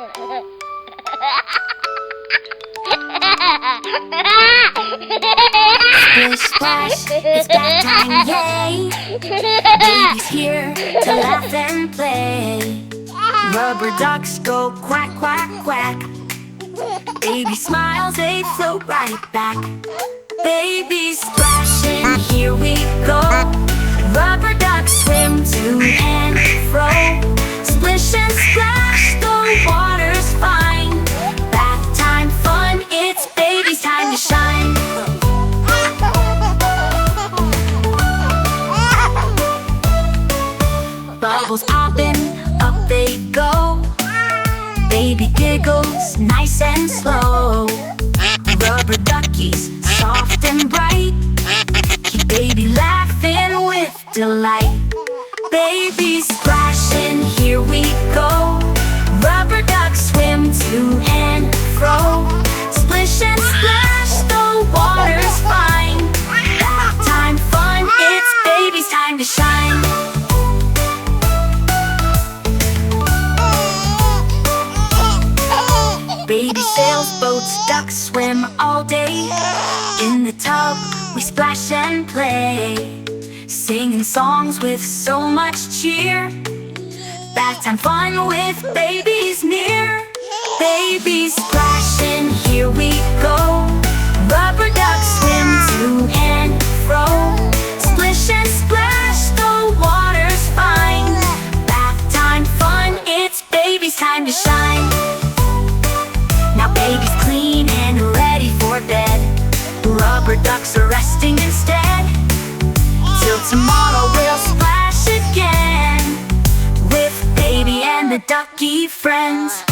Splish, splash, it's bath time, yay! Baby's here to laugh and play. Rubber ducks go quack, quack, quack. Baby smiles, they float right back. Baby splashing, here we go. Rubber ducks swim to and fro. Splish and splash, the water's fine. Bath time fun, it's baby's time to shine. Bubbles popping, up they go. Baby giggles, nice and slow. Rubber duckies, soft and bright. Keep baby laughing with delight. Baby splashing, here we go. Rubber ducks swim to and fro. Splish and splash, the water's fine. Bath time fun, it's baby's time to shine. Baby sails, boats, ducks swim all day. In the tub, we splash and play, singing songs with so much cheer. Bath time fun with babies near. Baby splashing, here we go. Rubber ducks swim to and fro. Splish and splash, the water's fine. Bath time fun, it's baby's time to shine. Now baby's clean and ready for bed. Rubber ducks are resting instead. Till tomorrow we'll splash again with baby and the ducky friends.